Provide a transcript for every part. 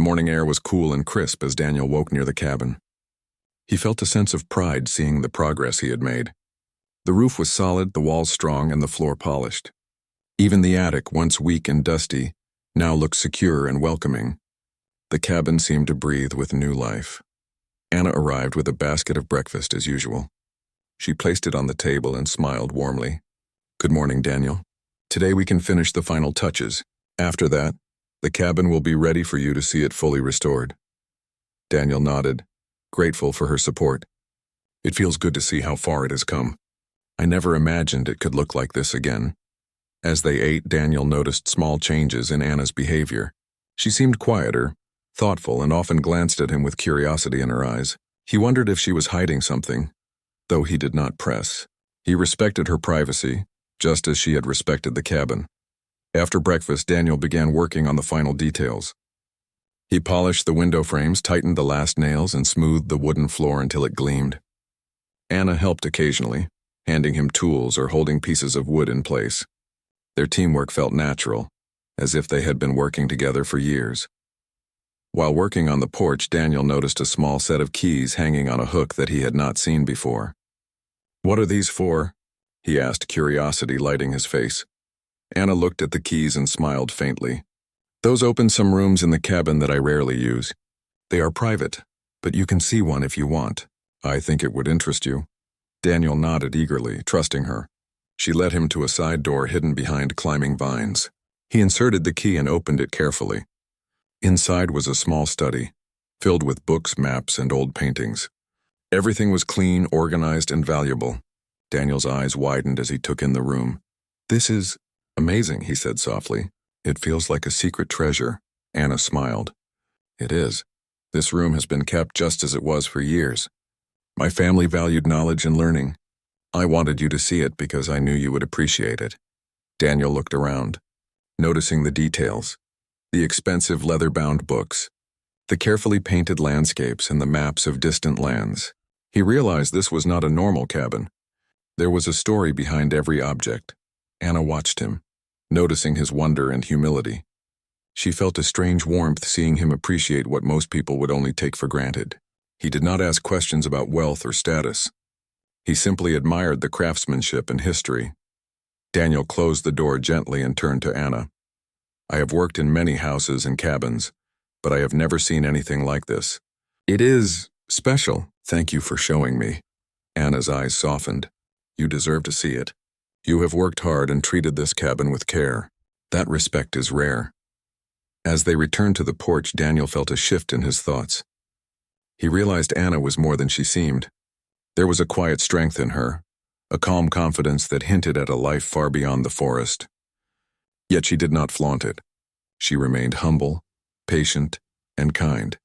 morning air was cool and crisp as Daniel woke near the cabin. He felt a sense of pride seeing the progress he had made. The roof was solid, the walls strong, and the floor polished. Even the attic, once weak and dusty, now looked secure and welcoming. The cabin seemed to breathe with new life. Anna arrived with a basket of breakfast as usual. She placed it on the table and smiled warmly. "Good morning, Daniel. Today we can finish the final touches. After that, the cabin will be ready for you to see it fully restored." Daniel nodded, grateful for her support. "It feels good to see how far it has come. I never imagined it could look like this again." As they ate, Daniel noticed small changes in Anna's behavior. She seemed quieter, thoughtful, and often glanced at him with curiosity in her eyes. He wondered if she was hiding something, though he did not press. He respected her privacy, just as she had respected the cabin. After breakfast, Daniel began working on the final details. He polished the window frames, tightened the last nails, and smoothed the wooden floor until it gleamed. Anna helped occasionally, handing him tools or holding pieces of wood in place. Their teamwork felt natural, as if they had been working together for years. While working on the porch, Daniel noticed a small set of keys hanging on a hook that he had not seen before. "What are these for?" he asked, curiosity lighting his face. Anna looked at the keys and smiled faintly. "Those open some rooms in the cabin that I rarely use. They are private, but you can see one if you want. I think it would interest you." Daniel nodded eagerly, trusting her. She led him to a side door hidden behind climbing vines. He inserted the key and opened it carefully. Inside was a small study, filled with books, maps, and old paintings. Everything was clean, organized, and valuable. Daniel's eyes widened as he took in the room. "This is amazing," he said softly. "It feels like a secret treasure." Anna smiled. "It is. This room has been kept just as it was for years. My family valued knowledge and learning. I wanted you to see it because I knew you would appreciate it." Daniel looked around, noticing the details. The expensive leather-bound books, the carefully painted landscapes, and the maps of distant lands. He realized this was not a normal cabin. There was a story behind every object. Anna watched him, noticing his wonder and humility. She felt a strange warmth seeing him appreciate what most people would only take for granted. He did not ask questions about wealth or status. He simply admired the craftsmanship and history. Daniel closed the door gently and turned to Anna. "I have worked in many houses and cabins, but I have never seen anything like this. It is special. Thank you for showing me." Anna's eyes softened. "You deserve to see it. You have worked hard and treated this cabin with care. That respect is rare." As they returned to the porch, Daniel felt a shift in his thoughts. He realized Anna was more than she seemed. There was a quiet strength in her, a calm confidence that hinted at a life far beyond the forest. Yet she did not flaunt it. She remained humble, patient, and kind.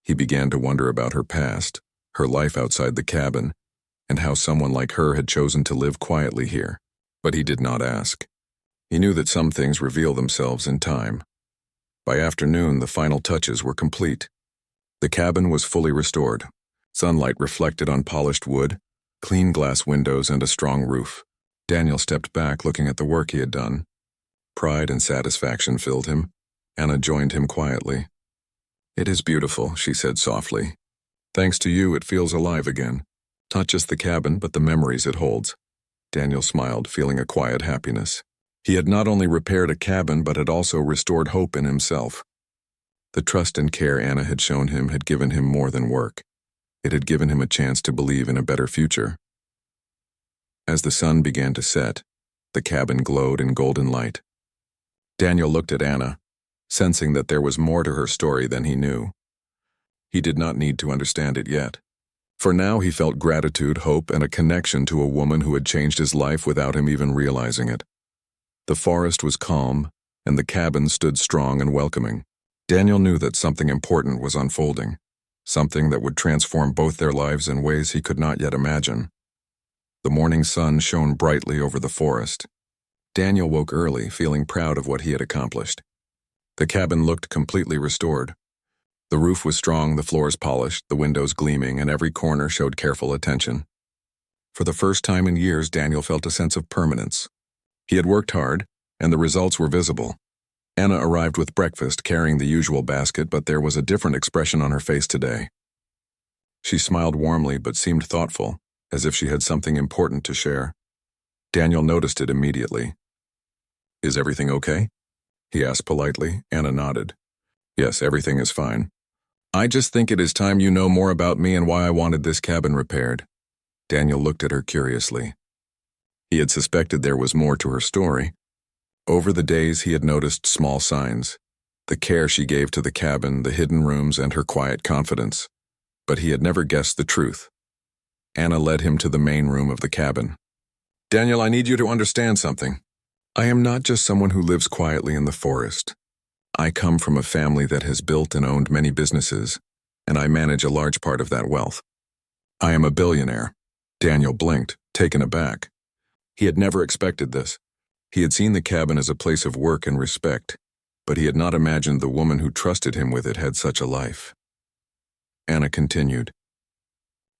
He began to wonder about her past, her life outside the cabin, and how someone like her had chosen to live quietly here. But he did not ask. He knew that some things reveal themselves in time. By afternoon, the final touches were complete. The cabin was fully restored. Sunlight reflected on polished wood, clean glass windows, and a strong roof. Daniel stepped back, looking at the work he had done. Pride and satisfaction filled him. Anna joined him quietly. "It is beautiful," she said softly. "Thanks to you, it feels alive again. Not just the cabin, but the memories it holds." Daniel smiled, feeling a quiet happiness. He had not only repaired a cabin, but had also restored hope in himself. The trust and care Anna had shown him had given him more than work. It had given him a chance to believe in a better future. As the sun began to set, the cabin glowed in golden light. Daniel looked at Anna, sensing that there was more to her story than he knew. He did not need to understand it yet. For now he felt gratitude, hope, and a connection to a woman who had changed his life without him even realizing it. The forest was calm, and the cabin stood strong and welcoming. Daniel knew that something important was unfolding, something that would transform both their lives in ways he could not yet imagine. The morning sun shone brightly over the forest. Daniel woke early, feeling proud of what he had accomplished. The cabin looked completely restored. The roof was strong, the floors polished, the windows gleaming, and every corner showed careful attention. For the first time in years, Daniel felt a sense of permanence. He had worked hard, and the results were visible. Anna arrived with breakfast, carrying the usual basket, but there was a different expression on her face today. She smiled warmly but seemed thoughtful, as if she had something important to share. Daniel noticed it immediately. "Is everything okay?" he asked politely. Anna nodded. "Yes, everything is fine. I just think it is time you know more about me and why I wanted this cabin repaired." Daniel looked at her curiously. He had suspected there was more to her story. Over the days he had noticed small signs, the care she gave to the cabin, the hidden rooms, and her quiet confidence. But he had never guessed the truth. Anna led him to the main room of the cabin. "Daniel, I need you to understand something. I am not just someone who lives quietly in the forest. I come from a family that has built and owned many businesses, and I manage a large part of that wealth. I am a billionaire." Daniel blinked, taken aback. He had never expected this. He had seen the cabin as a place of work and respect, but he had not imagined the woman who trusted him with it had such a life. Anna continued,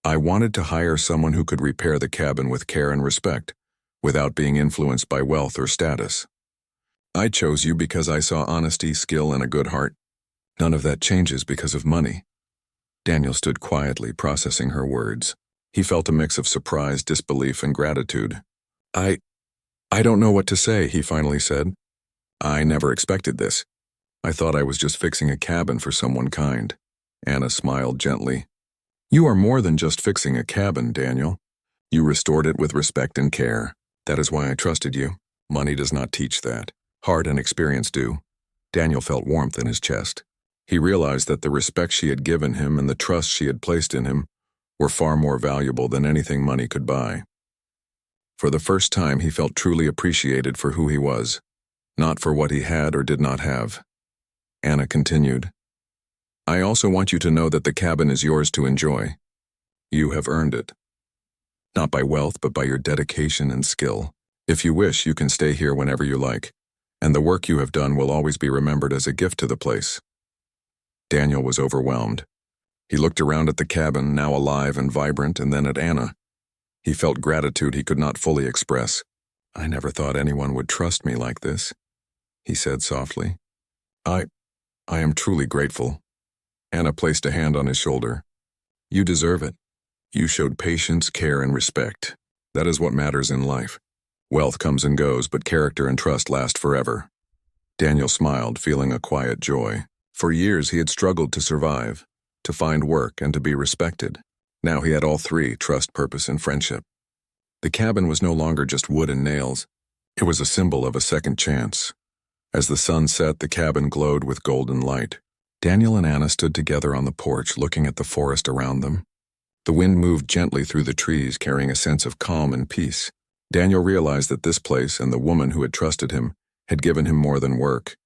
"I wanted to hire someone who could repair the cabin with care and respect, without being influenced by wealth or status. I chose you because I saw honesty, skill, and a good heart. None of that changes because of money." Daniel stood quietly, processing her words. He felt a mix of surprise, disbelief, and gratitude. I don't know what to say," he finally said. "I never expected this. I thought I was just fixing a cabin for someone kind." Anna smiled gently. "You are more than just fixing a cabin, Daniel. You restored it with respect and care. That is why I trusted you. Money does not teach that. Heart and experience do." Daniel felt warmth in his chest. He realized that the respect she had given him and the trust she had placed in him were far more valuable than anything money could buy. For the first time, he felt truly appreciated for who he was, not for what he had or did not have. Anna continued, "I also want you to know that the cabin is yours to enjoy. You have earned it. Not by wealth, but by your dedication and skill. If you wish, you can stay here whenever you like, and the work you have done will always be remembered as a gift to the place." Daniel was overwhelmed. He looked around at the cabin, now alive and vibrant, and then at Anna. He felt gratitude he could not fully express. "I never thought anyone would trust me like this," he said softly. I am truly grateful." Anna placed a hand on his shoulder. "You deserve it. You showed patience, care, and respect. That is what matters in life. Wealth comes and goes, but character and trust last forever." Daniel smiled, feeling a quiet joy. For years he had struggled to survive, to find work, and to be respected. Now he had all three: trust, purpose, and friendship. The cabin was no longer just wood and nails. It was a symbol of a second chance. As the sun set, the cabin glowed with golden light. Daniel and Anna stood together on the porch, looking at the forest around them. The wind moved gently through the trees, carrying a sense of calm and peace. Daniel realized that this place and the woman who had trusted him had given him more than work.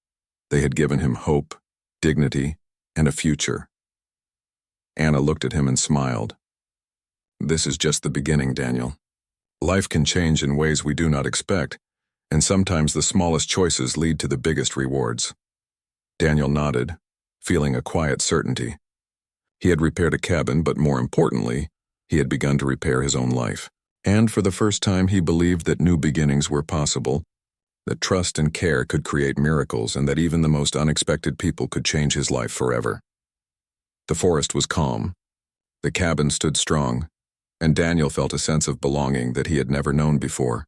They had given him hope, dignity, and a future. Anna looked at him and smiled. "This is just the beginning, Daniel. Life can change in ways we do not expect, and sometimes the smallest choices lead to the biggest rewards." Daniel nodded, feeling a quiet certainty. He had repaired a cabin, but more importantly, he had begun to repair his own life. And for the first time, he believed that new beginnings were possible, that trust and care could create miracles, and that even the most unexpected people could change his life forever. The forest was calm. The cabin stood strong, and Daniel felt a sense of belonging that he had never known before.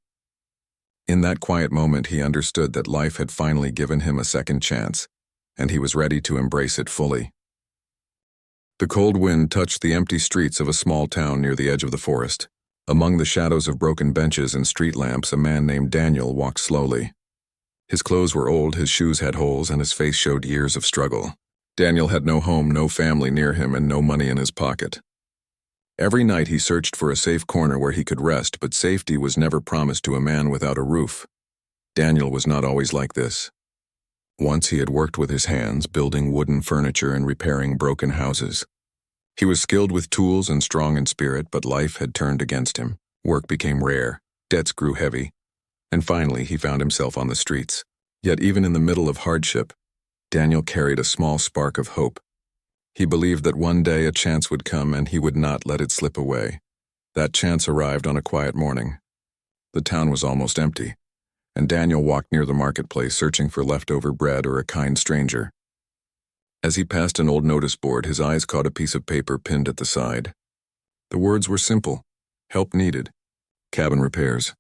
In that quiet moment, he understood that life had finally given him a second chance, and he was ready to embrace it fully. The cold wind touched the empty streets of a small town near the edge of the forest. Among the shadows of broken benches and street lamps, a man named Daniel walked slowly. His clothes were old, his shoes had holes, and his face showed years of struggle. Daniel had no home, no family near him, and no money in his pocket. Every night he searched for a safe corner where he could rest, but safety was never promised to a man without a roof. Daniel was not always like this. Once he had worked with his hands, building wooden furniture and repairing broken houses. He was skilled with tools and strong in spirit, but life had turned against him. Work became rare, debts grew heavy, and finally he found himself on the streets. Yet even in the middle of hardship, Daniel carried a small spark of hope. He believed that one day a chance would come and he would not let it slip away. That chance arrived on a quiet morning. The town was almost empty. and Daniel walked near the marketplace searching for leftover bread or a kind stranger. As he passed an old notice board, his eyes caught a piece of paper pinned at the side. The words were simple. Help needed. Cabin repairs.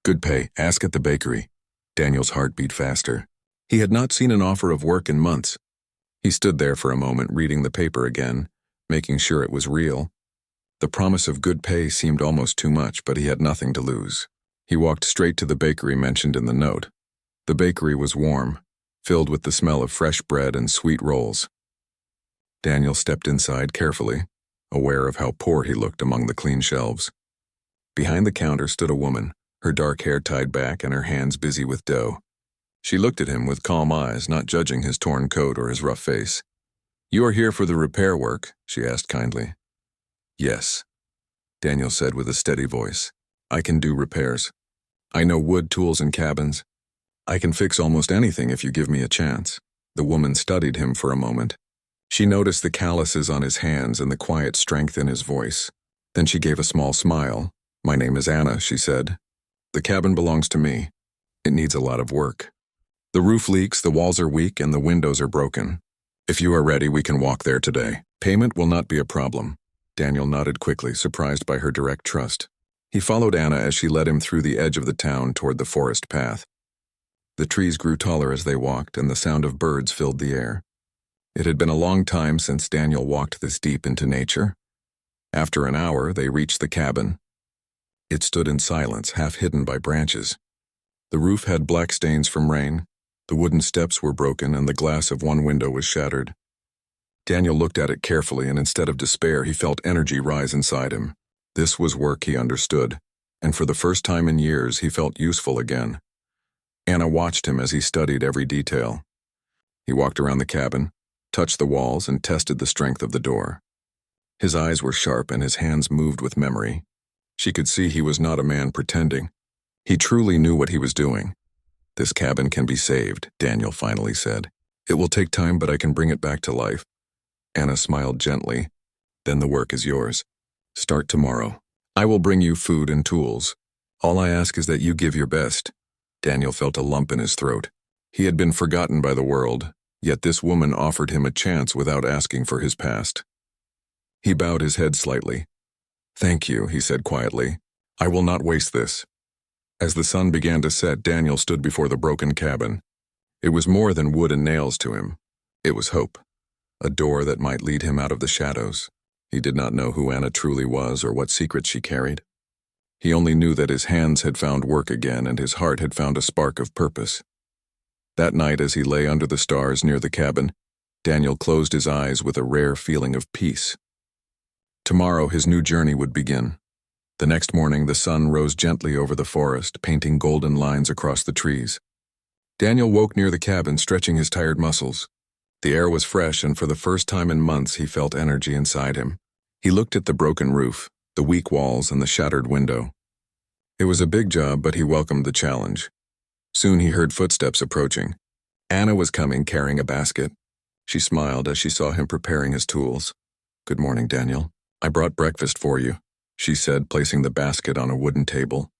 Good pay. Ask at the bakery. Daniel's heart beat faster. He had not seen an offer of work in months. He stood there for a moment, reading the paper again, making sure it was real. The promise of good pay seemed almost too much, but he had nothing to lose. He walked straight to the bakery mentioned in the note. The bakery was warm, filled with the smell of fresh bread and sweet rolls. Daniel stepped inside carefully, aware of how poor he looked among the clean shelves. Behind the counter stood a woman, her dark hair tied back and her hands busy with dough. She looked at him with calm eyes, not judging his torn coat or his rough face. "You are here for the repair work?" she asked kindly. "Yes," Daniel said with a steady voice. "I can do repairs. I know wood tools and cabins. I can fix almost anything if you give me a chance." The woman studied him for a moment. She noticed the calluses on his hands and the quiet strength in his voice. Then she gave a small smile. "My name is Anna," she said. "The cabin belongs to me. It needs a lot of work. The roof leaks, the walls are weak, and the windows are broken. If you are ready, we can walk there today. Payment will not be a problem." Daniel nodded quickly, surprised by her direct trust. He followed Anna as she led him through the edge of the town toward the forest path. The trees grew taller as they walked, and the sound of birds filled the air. It had been a long time since Daniel walked this deep into nature. After an hour, they reached the cabin. It stood in silence, half hidden by branches. The roof had black stains from rain. The wooden steps were broken, and the glass of one window was shattered. Daniel looked at it carefully, and instead of despair, he felt energy rise inside him. This was work he understood, and for the first time in years, he felt useful again. Anna watched him as he studied every detail. He walked around the cabin, touched the walls, and tested the strength of the door. His eyes were sharp, and his hands moved with memory. She could see he was not a man pretending. He truly knew what he was doing. "This cabin can be saved," Daniel finally said. "It will take time, but I can bring it back to life." Anna smiled gently. "Then the work is yours. Start tomorrow. I will bring you food and tools. All I ask is that you give your best." Daniel felt a lump in his throat. He had been forgotten by the world, yet this woman offered him a chance without asking for his past. He bowed his head slightly. "Thank you," he said quietly. "I will not waste this." As the sun began to set, Daniel stood before the broken cabin. It was more than wood and nails to him. It was hope. A door that might lead him out of the shadows. He did not know who Anna truly was or what secrets she carried. He only knew that his hands had found work again and his heart had found a spark of purpose. That night, as he lay under the stars near the cabin, Daniel closed his eyes with a rare feeling of peace. Tomorrow, his new journey would begin. The next morning, the sun rose gently over the forest, painting golden lines across the trees. Daniel woke near the cabin, stretching his tired muscles. The air was fresh, and for the first time in months, he felt energy inside him. He looked at the broken roof, the weak walls, and the shattered window. It was a big job, but he welcomed the challenge. Soon he heard footsteps approaching. Anna was coming, carrying a basket. She smiled as she saw him preparing his tools. "Good morning, Daniel. I brought breakfast for you," she said, placing the basket on a wooden table.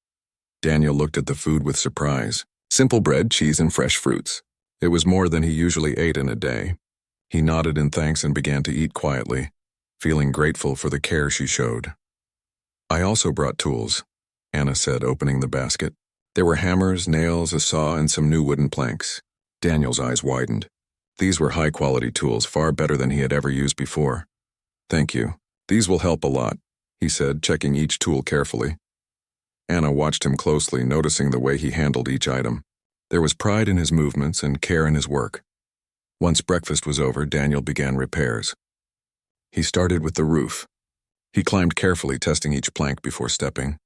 Daniel looked at the food with surprise. Simple bread, cheese, and fresh fruits. It was more than he usually ate in a day. He nodded in thanks and began to eat quietly, feeling grateful for the care she showed. "I also brought tools," Anna said, opening the basket. There were hammers, nails, a saw, and some new wooden planks. Daniel's eyes widened. These were high-quality tools, far better than he had ever used before. "Thank you. These will help a lot," he said, checking each tool carefully. Anna watched him closely, noticing the way he handled each item. There was pride in his movements and care in his work. Once breakfast was over, Daniel began repairs. He started with the roof. He climbed carefully, testing each plank before stepping.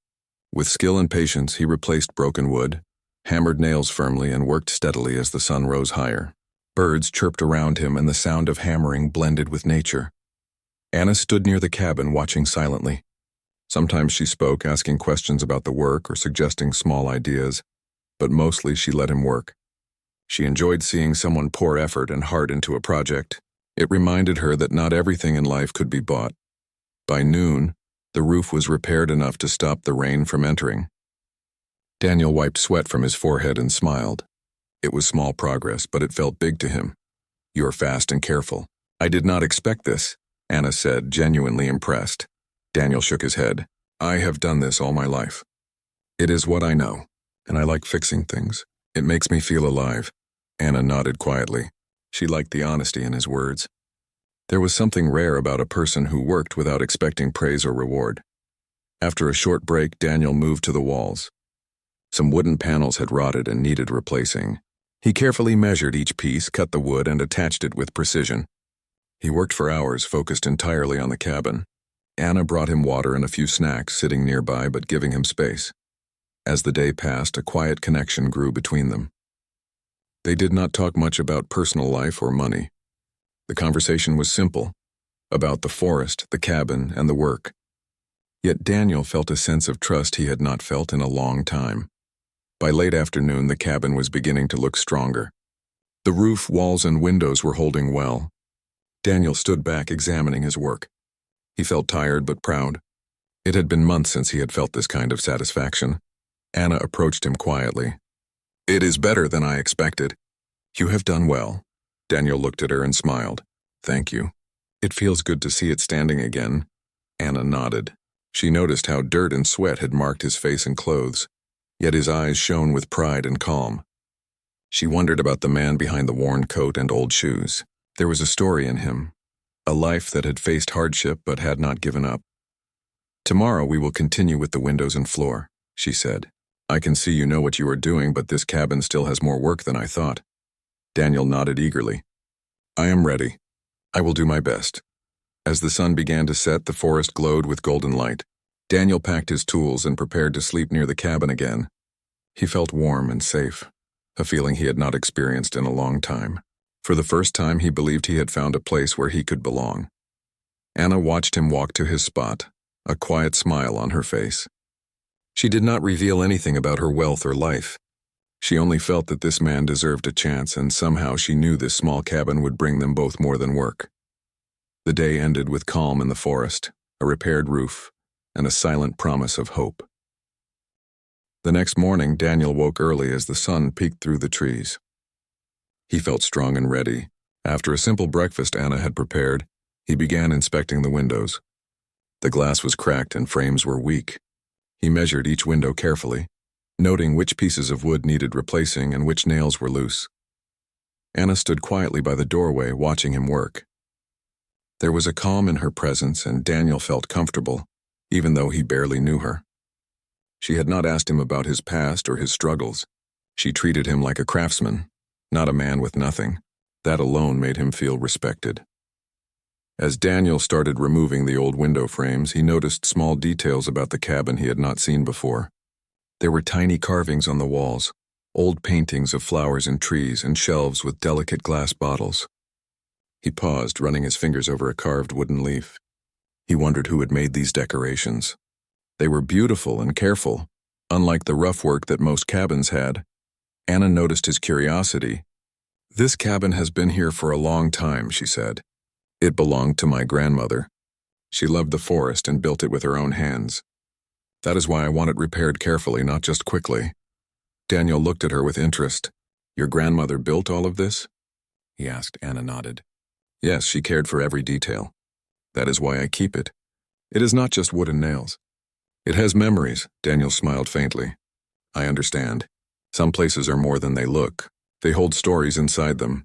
With skill and patience, he replaced broken wood, hammered nails firmly, and worked steadily as the sun rose higher. Birds chirped around him, and the sound of hammering blended with nature. Anna stood near the cabin, watching silently. Sometimes she spoke, asking questions about the work or suggesting small ideas, but mostly she let him work. She enjoyed seeing someone pour effort and heart into a project. It reminded her that not everything in life could be bought. By noon, the roof was repaired enough to stop the rain from entering. Daniel wiped sweat from his forehead and smiled. It was small progress, but it felt big to him. "You're fast and careful." "I did not expect this," Anna said, genuinely impressed. Daniel shook his head. "I have done this all my life. It is what I know, and I like fixing things. It makes me feel alive." Anna nodded quietly. She liked the honesty in his words. There was something rare about a person who worked without expecting praise or reward. After a short break, Daniel moved to the walls. Some wooden panels had rotted and needed replacing. He carefully measured each piece, cut the wood, and attached it with precision. He worked for hours, focused entirely on the cabin. Anna brought him water and a few snacks, sitting nearby but giving him space. As the day passed, a quiet connection grew between them. They did not talk much about personal life or money. The conversation was simple, about the forest, the cabin, and the work. Yet Daniel felt a sense of trust he had not felt in a long time. By late afternoon, the cabin was beginning to look stronger. The roof, walls, and windows were holding well. Daniel stood back, examining his work. He felt tired but proud. It had been months since he had felt this kind of satisfaction. Anna approached him quietly. "It is better than I expected." "You have done well." Daniel looked at her and smiled. "Thank you. It feels good to see it standing again." Anna nodded. She noticed how dirt and sweat had marked his face and clothes, yet his eyes shone with pride and calm. She wondered about the man behind the worn coat and old shoes. There was a story in him, a life that had faced hardship but had not given up. "Tomorrow we will continue with the windows and floor," she said. "I can see you know what you are doing, but this cabin still has more work than I thought." Daniel nodded eagerly. "I am ready. I will do my best." As the sun began to set, the forest glowed with golden light. Daniel packed his tools and prepared to sleep near the cabin again. He felt warm and safe, a feeling he had not experienced in a long time. For the first time, he believed he had found a place where he could belong. Anna watched him walk to his spot, a quiet smile on her face. She did not reveal anything about her wealth or life. She only felt that this man deserved a chance, and somehow she knew this small cabin would bring them both more than work. The day ended with calm in the forest, a repaired roof, and a silent promise of hope. The next morning, Daniel woke early as the sun peeked through the trees. He felt strong and ready. After a simple breakfast Anna had prepared, he began inspecting the windows. The glass was cracked and frames were weak. He measured each window carefully, noting which pieces of wood needed replacing and which nails were loose. Anna stood quietly by the doorway, watching him work. There was a calm in her presence, and Daniel felt comfortable, even though he barely knew her. She had not asked him about his past or his struggles. She treated him like a craftsman, not a man with nothing. That alone made him feel respected. As Daniel started removing the old window frames, he noticed small details about the cabin he had not seen before. There were tiny carvings on the walls, old paintings of flowers and trees, and shelves with delicate glass bottles. He paused, running his fingers over a carved wooden leaf. He wondered who had made these decorations. They were beautiful and careful, unlike the rough work that most cabins had. Anna noticed his curiosity. "This cabin has been here for a long time," she said. "It belonged to my grandmother. She loved the forest and built it with her own hands. That is why I want it repaired carefully, not just quickly." Daniel looked at her with interest. "Your grandmother built all of this?" he asked. Anna nodded. "Yes, she cared for every detail. That is why I keep it. It is not just wood and nails. It has memories." Daniel smiled faintly. "I understand. Some places are more than they look. They hold stories inside them."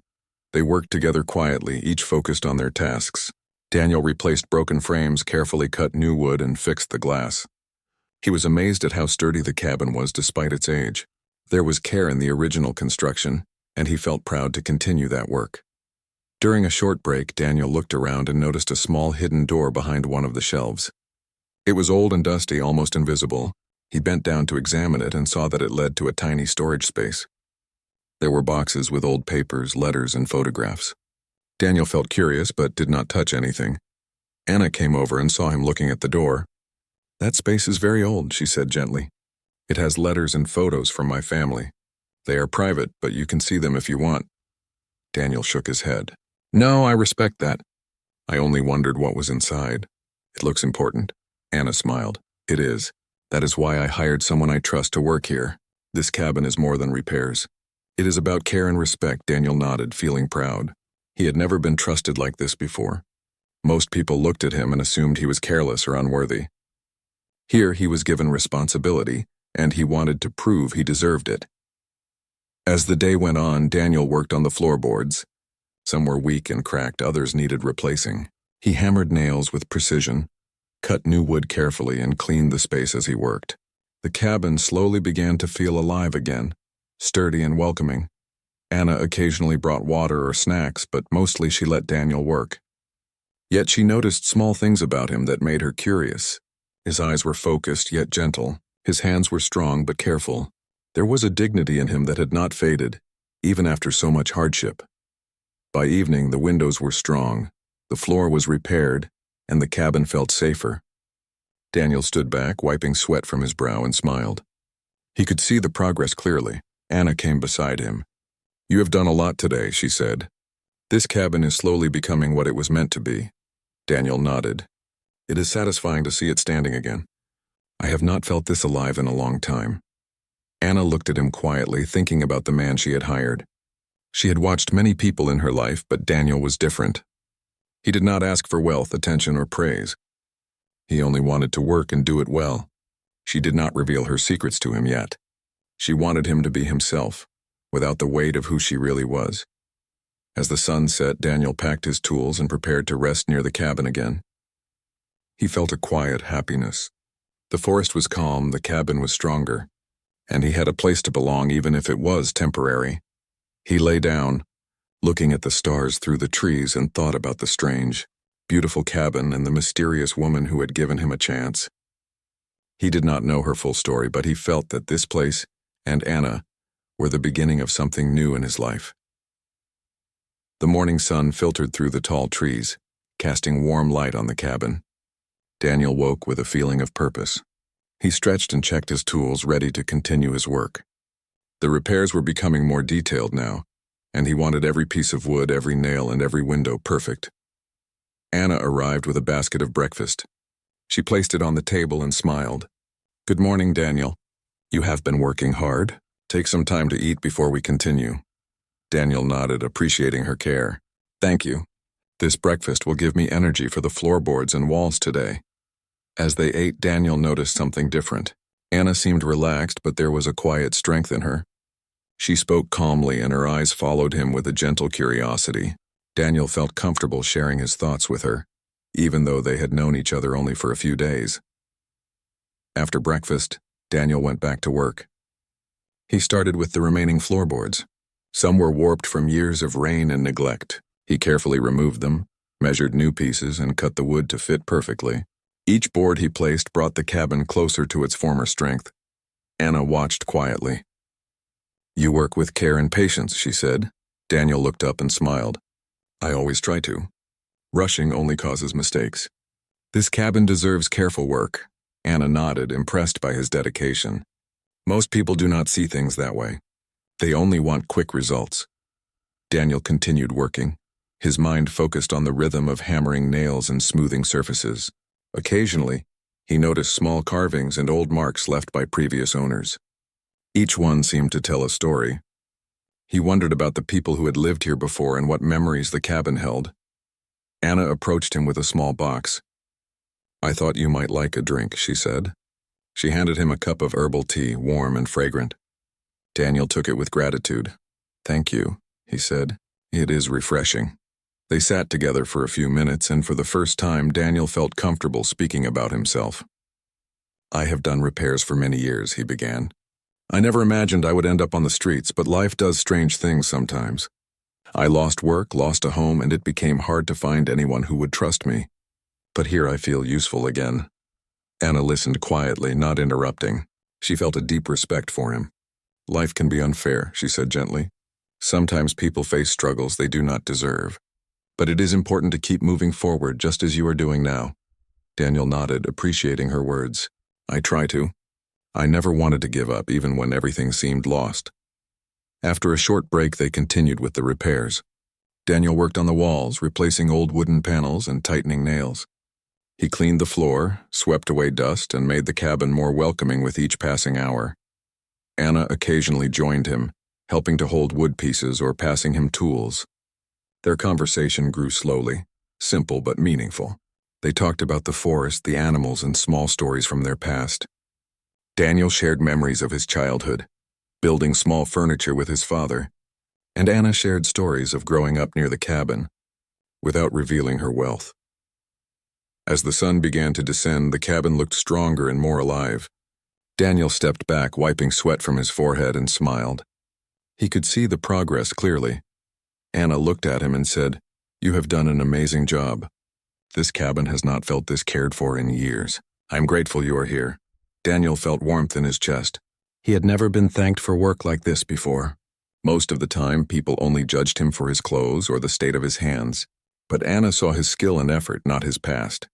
They worked together quietly, each focused on their tasks. Daniel replaced broken frames, carefully cut new wood, and fixed the glass. He was amazed at how sturdy the cabin was despite its age. There was care in the original construction, and he felt proud to continue that work. During a short break, Daniel looked around and noticed a small hidden door behind one of the shelves. It was old and dusty, almost invisible. He bent down to examine it and saw that it led to a tiny storage space. There were boxes with old papers, letters, and photographs. Daniel felt curious but did not touch anything. Anna came over and saw him looking at the door. "That space is very old," she said gently. "It has letters and photos from my family. They are private, but you can see them if you want." Daniel shook his head. "No, I respect that. I only wondered what was inside. It looks important." Anna smiled. "It is. That is why I hired someone I trust to work here." This cabin is more than repairs. It is about care and respect, Daniel nodded, feeling proud. He had never been trusted like this before. Most people looked at him and assumed he was careless or unworthy. Here he was given responsibility, and he wanted to prove he deserved it. As the day went on, Daniel worked on the floorboards. Some were weak and cracked, others needed replacing. He hammered nails with precision, cut new wood carefully, and cleaned the space as he worked. The cabin slowly began to feel alive again, sturdy and welcoming. Anna occasionally brought water or snacks, but mostly she let Daniel work. Yet she noticed small things about him that made her curious. His eyes were focused yet gentle. His hands were strong but careful. There was a dignity in him that had not faded, even after so much hardship. By evening, the windows were strong, the floor was repaired, and the cabin felt safer. Daniel stood back, wiping sweat from his brow, and smiled. He could see the progress clearly. Anna came beside him. "You have done a lot today," she said. "This cabin is slowly becoming what it was meant to be." Daniel nodded. "It is satisfying to see it standing again. I have not felt this alive in a long time." Anna looked at him quietly, thinking about the man she had hired. She had watched many people in her life, but Daniel was different. He did not ask for wealth, attention, or praise. He only wanted to work and do it well. She did not reveal her secrets to him yet. She wanted him to be himself, without the weight of who she really was. As the sun set, Daniel packed his tools and prepared to rest near the cabin again. He felt a quiet happiness. The forest was calm, the cabin was stronger, and he had a place to belong even if it was temporary. He lay down, looking at the stars through the trees, and thought about the strange, beautiful cabin and the mysterious woman who had given him a chance. He did not know her full story, but he felt that this place and Anna were the beginning of something new in his life. The morning sun filtered through the tall trees, casting warm light on the cabin. Daniel woke with a feeling of purpose. He stretched and checked his tools, ready to continue his work. The repairs were becoming more detailed now, and he wanted every piece of wood, every nail, and every window perfect. Anna arrived with a basket of breakfast. She placed it on the table and smiled. "Good morning, Daniel. You have been working hard. Take some time to eat before we continue." Daniel nodded, appreciating her care. "Thank you. This breakfast will give me energy for the floorboards and walls today." As they ate, Daniel noticed something different. Anna seemed relaxed, but there was a quiet strength in her. She spoke calmly, and her eyes followed him with a gentle curiosity. Daniel felt comfortable sharing his thoughts with her, even though they had known each other only for a few days. After breakfast, Daniel went back to work. He started with the remaining floorboards. Some were warped from years of rain and neglect. He carefully removed them, measured new pieces, and cut the wood to fit perfectly. Each board he placed brought the cabin closer to its former strength. Anna watched quietly. "You work with care and patience," she said. Daniel looked up and smiled. "I always try to. Rushing only causes mistakes. This cabin deserves careful work." Anna nodded, impressed by his dedication. Most people do not see things that way. They only want quick results. Daniel continued working, his mind focused on the rhythm of hammering nails and smoothing surfaces. Occasionally, he noticed small carvings and old marks left by previous owners. Each one seemed to tell a story. He wondered about the people who had lived here before and what memories the cabin held. Anna approached him with a small box. "I thought you might like a drink," she said. She handed him a cup of herbal tea, warm and fragrant. Daniel took it with gratitude. "Thank you," he said. "It is refreshing." They sat together for a few minutes, and for the first time, Daniel felt comfortable speaking about himself. "I have done repairs for many years," he began. "I never imagined I would end up on the streets, but life does strange things sometimes. I lost work, lost a home, and it became hard to find anyone who would trust me. But here I feel useful again." Anna listened quietly, not interrupting. She felt a deep respect for him. "Life can be unfair," she said gently. "Sometimes people face struggles they do not deserve. But it is important to keep moving forward, just as you are doing now." Daniel nodded, appreciating her words. "I try to. I never wanted to give up, even when everything seemed lost." After a short break, they continued with the repairs. Daniel worked on the walls, replacing old wooden panels and tightening nails. He cleaned the floor, swept away dust, and made the cabin more welcoming with each passing hour. Anna occasionally joined him, helping to hold wood pieces or passing him tools. Their conversation grew slowly, simple but meaningful. They talked about the forest, the animals, and small stories from their past. Daniel shared memories of his childhood, building small furniture with his father, and Anna shared stories of growing up near the cabin, without revealing her wealth. As the sun began to descend, the cabin looked stronger and more alive. Daniel stepped back, wiping sweat from his forehead, and smiled. He could see the progress clearly. Anna looked at him and said, "You have done an amazing job. This cabin has not felt this cared for in years. I'm grateful you are here." Daniel felt warmth in his chest. He had never been thanked for work like this before. Most of the time, people only judged him for his clothes or the state of his hands. But Anna saw his skill and effort, not his past.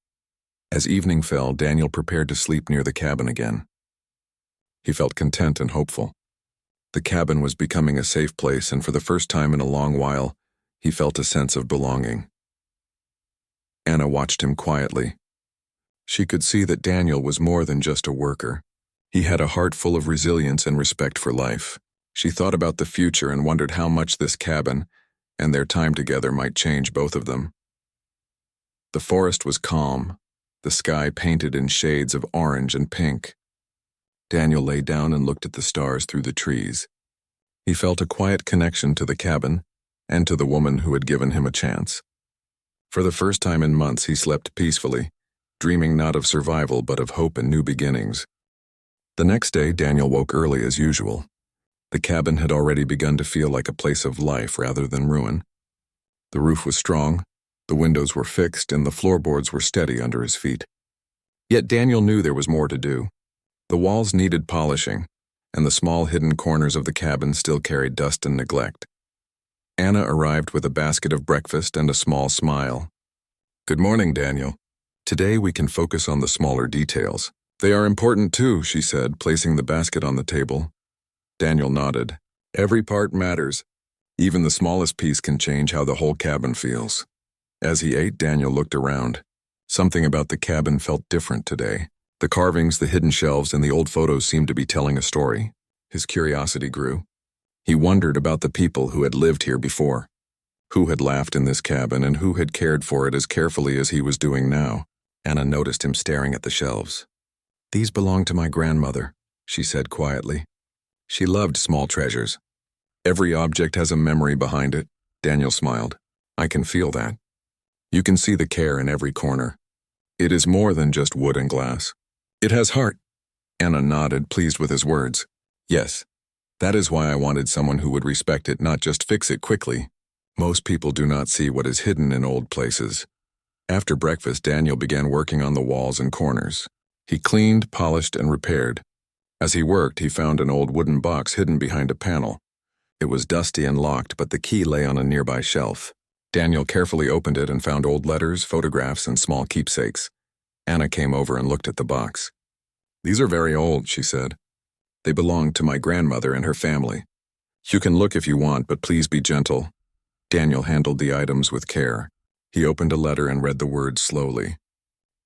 As evening fell, Daniel prepared to sleep near the cabin again. He felt content and hopeful. The cabin was becoming a safe place, and for the first time in a long while, he felt a sense of belonging. Anna watched him quietly. She could see that Daniel was more than just a worker. He had a heart full of resilience and respect for life. She thought about the future and wondered how much this cabin and their time together might change both of them. The forest was calm, the sky painted in shades of orange and pink. Daniel lay down and looked at the stars through the trees. He felt a quiet connection to the cabin and to the woman who had given him a chance. For the first time in months, he slept peacefully, dreaming not of survival but of hope and new beginnings. The next day, Daniel woke early as usual. The cabin had already begun to feel like a place of life rather than ruin. The roof was strong, the windows were fixed, and the floorboards were steady under his feet. Yet Daniel knew there was more to do. The walls needed polishing, and the small hidden corners of the cabin still carried dust and neglect. Anna arrived with a basket of breakfast and a small smile. "Good morning, Daniel. Today we can focus on the smaller details." "They are important too," she said, placing the basket on the table. Daniel nodded. "Every part matters. Even the smallest piece can change how the whole cabin feels." As he ate, Daniel looked around. Something about the cabin felt different today. The carvings, the hidden shelves, and the old photos seemed to be telling a story. His curiosity grew. He wondered about the people who had lived here before, who had laughed in this cabin, and who had cared for it as carefully as he was doing now. Anna noticed him staring at the shelves. "These belong to my grandmother," she said quietly. She loved small treasures. "Every object has a memory behind it," Daniel smiled. "I can feel that. You can see the care in every corner. It is more than just wood and glass. It has heart." Anna nodded, pleased with his words. "Yes, that is why I wanted someone who would respect it, not just fix it quickly. Most people do not see what is hidden in old places." After breakfast, Daniel began working on the walls and corners. He cleaned, polished, and repaired. As he worked, he found an old wooden box hidden behind a panel. It was dusty and locked, but the key lay on a nearby shelf. Daniel carefully opened it and found old letters, photographs, and small keepsakes. Anna came over and looked at the box. "These are very old," she said. "They belonged to my grandmother and her family. You can look if you want, but please be gentle." Daniel handled the items with care. He opened a letter and read the words slowly.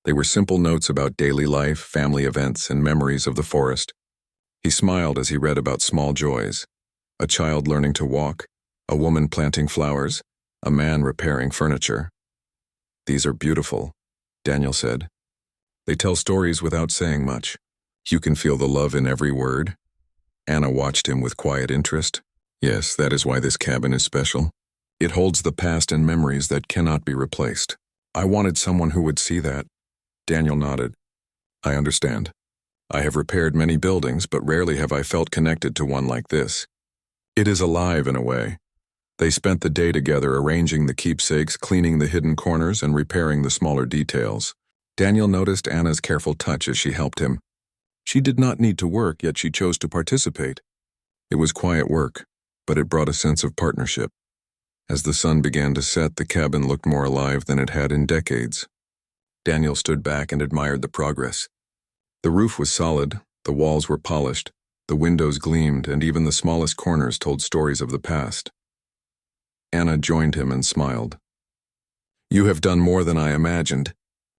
They were simple notes about daily life, family events, and memories of the forest. He smiled as he read about small joys: a child learning to walk, a woman planting flowers, a man repairing furniture. "These are beautiful," Daniel said. "They tell stories without saying much. You can feel the love in every word." Anna watched him with quiet interest. "Yes, that is why this cabin is special. It holds the past and memories that cannot be replaced." "I wanted someone who would see that." Daniel nodded. "I understand. I have repaired many buildings, but rarely have I felt connected to one like this. It is alive in a way." They spent the day together arranging the keepsakes, cleaning the hidden corners, and repairing the smaller details. Daniel noticed Anna's careful touch as she helped him. She did not need to work, yet she chose to participate. It was quiet work, but it brought a sense of partnership. As the sun began to set, the cabin looked more alive than it had in decades. Daniel stood back and admired the progress. The roof was solid, the walls were polished, the windows gleamed, and even the smallest corners told stories of the past. Anna joined him and smiled. "You have done more than I imagined.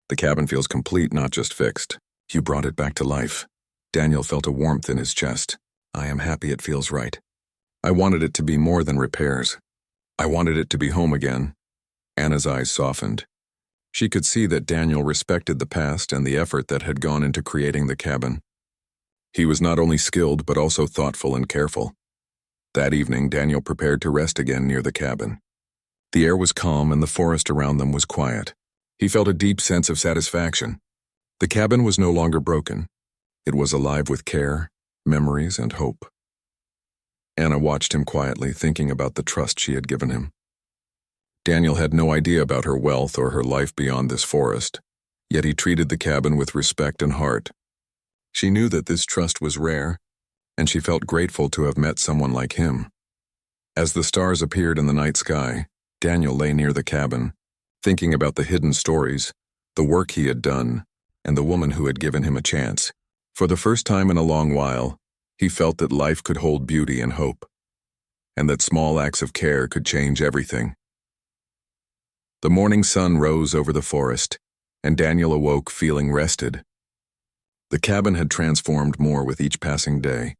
The cabin feels complete, not just fixed. You brought it back to life." Daniel felt a warmth in his chest. I am happy it feels right. I wanted it to be more than repairs. I wanted it to be home again. Anna's eyes softened. She could see that Daniel respected the past and the effort that had gone into creating the cabin. He was not only skilled but also thoughtful and careful. That evening, Daniel prepared to rest again near the cabin. The air was calm and the forest around them was quiet. He felt a deep sense of satisfaction. The cabin was no longer broken. It was alive with care, memories, and hope. Anna watched him quietly, thinking about the trust she had given him. Daniel had no idea about her wealth or her life beyond this forest, yet he treated the cabin with respect and heart. She knew that this trust was rare, and she felt grateful to have met someone like him. As the stars appeared in the night sky, Daniel lay near the cabin, thinking about the hidden stories, the work he had done, and the woman who had given him a chance. For the first time in a long while, he felt that life could hold beauty and hope, and that small acts of care could change everything. The morning sun rose over the forest, and Daniel awoke feeling rested. The cabin had transformed more with each passing day.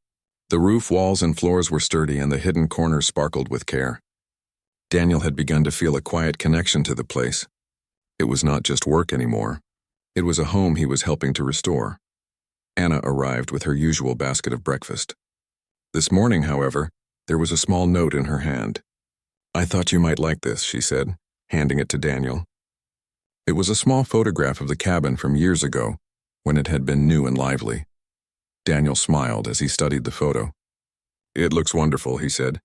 The roof, walls, and floors were sturdy, and the hidden corners sparkled with care. Daniel had begun to feel a quiet connection to the place. It was not just work anymore. It was a home he was helping to restore. Anna arrived with her usual basket of breakfast. This morning, however, there was a small note in her hand. "I thought you might like this," she said, handing it to Daniel. It was a small photograph of the cabin from years ago, when it had been new and lively. Daniel smiled as he studied the photo. "It looks wonderful," he said.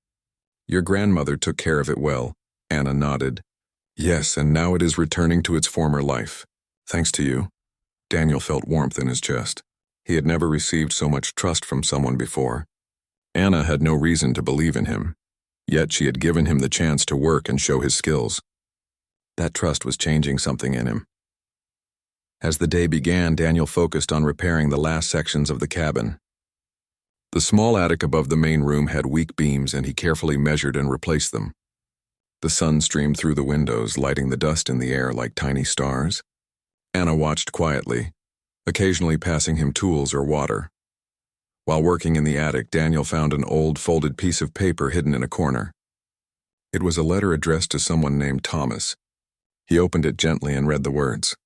"Your grandmother took care of it well." Anna nodded. "Yes, and now it is returning to its former life. Thanks to you." Daniel felt warmth in his chest. He had never received so much trust from someone before. Anna had no reason to believe in him, yet she had given him the chance to work and show his skills. That trust was changing something in him. As the day began, Daniel focused on repairing the last sections of the cabin. The small attic above the main room had weak beams, and he carefully measured and replaced them. The sun streamed through the windows, lighting the dust in the air like tiny stars. Anna watched quietly, occasionally passing him tools or water. While working in the attic, Daniel found an old, folded piece of paper hidden in a corner. It was a letter addressed to someone named Thomas. He opened it gently and read the words.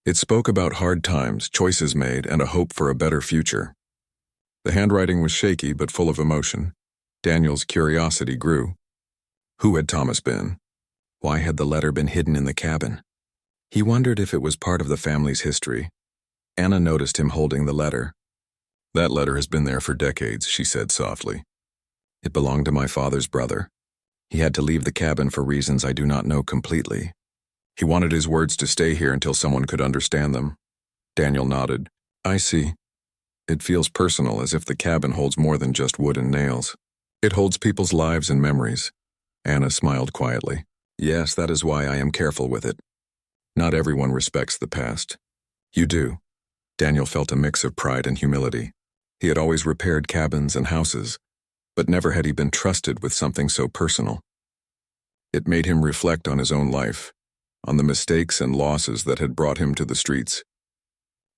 It spoke about hard times, choices made, and a hope for a better future. The handwriting was shaky but full of emotion. Daniel's curiosity grew. Who had Thomas been? Why had the letter been hidden in the cabin? He wondered if it was part of the family's history. Anna noticed him holding the letter. "That letter has been there for decades," she said softly. "It belonged to my father's brother. He had to leave the cabin for reasons I do not know completely. He wanted his words to stay here until someone could understand them." Daniel nodded. "I see. It feels personal, as if the cabin holds more than just wood and nails. It holds people's lives and memories." Anna smiled quietly. "Yes, that is why I am careful with it. Not everyone respects the past. You do." Daniel felt a mix of pride and humility. He had always repaired cabins and houses, but never had he been trusted with something so personal. It made him reflect on his own life, on the mistakes and losses that had brought him to the streets.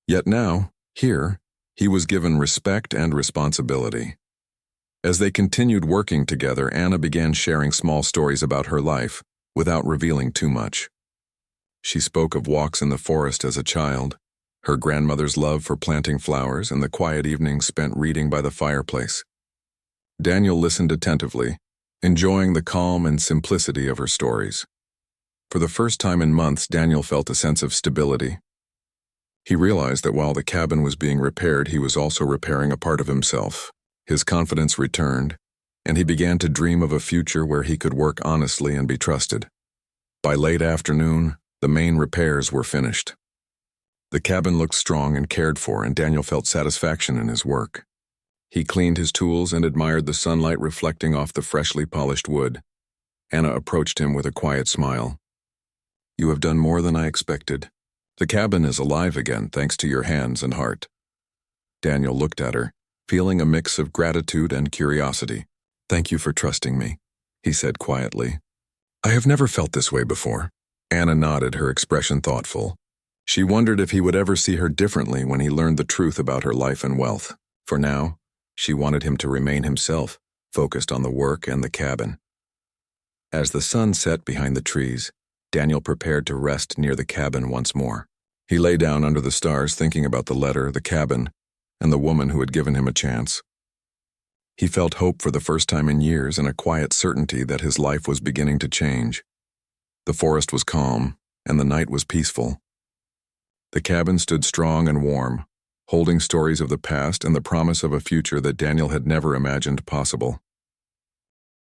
Yet now, here, he was given respect and responsibility. As they continued working together, Anna began sharing small stories about her life, without revealing too much. She spoke of walks in the forest as a child, her grandmother's love for planting flowers, and the quiet evenings spent reading by the fireplace. Daniel listened attentively, enjoying the calm and simplicity of her stories. For the first time in months, Daniel felt a sense of stability. He realized that while the cabin was being repaired, he was also repairing a part of himself. His confidence returned, and he began to dream of a future where he could work honestly and be trusted. By late afternoon, the main repairs were finished. The cabin looked strong and cared for, and Daniel felt satisfaction in his work. He cleaned his tools and admired the sunlight reflecting off the freshly polished wood. Anna approached him with a quiet smile. "You have done more than I expected. The cabin is alive again thanks to your hands and heart." Daniel looked at her, feeling a mix of gratitude and curiosity. "Thank you for trusting me," he said quietly. "I have never felt this way before." Anna nodded, her expression thoughtful. She wondered if he would ever see her differently when he learned the truth about her life and wealth. For now, She wanted him to remain himself, focused on the work and the cabin. As the sun set behind the trees, Daniel prepared to rest near the cabin once more. He lay down under the stars thinking about the letter, the cabin, and the woman who had given him a chance. He felt hope for the first time in years and a quiet certainty that his life was beginning to change. The forest was calm, and the night was peaceful. The cabin stood strong and warm, holding stories of the past and the promise of a future that Daniel had never imagined possible.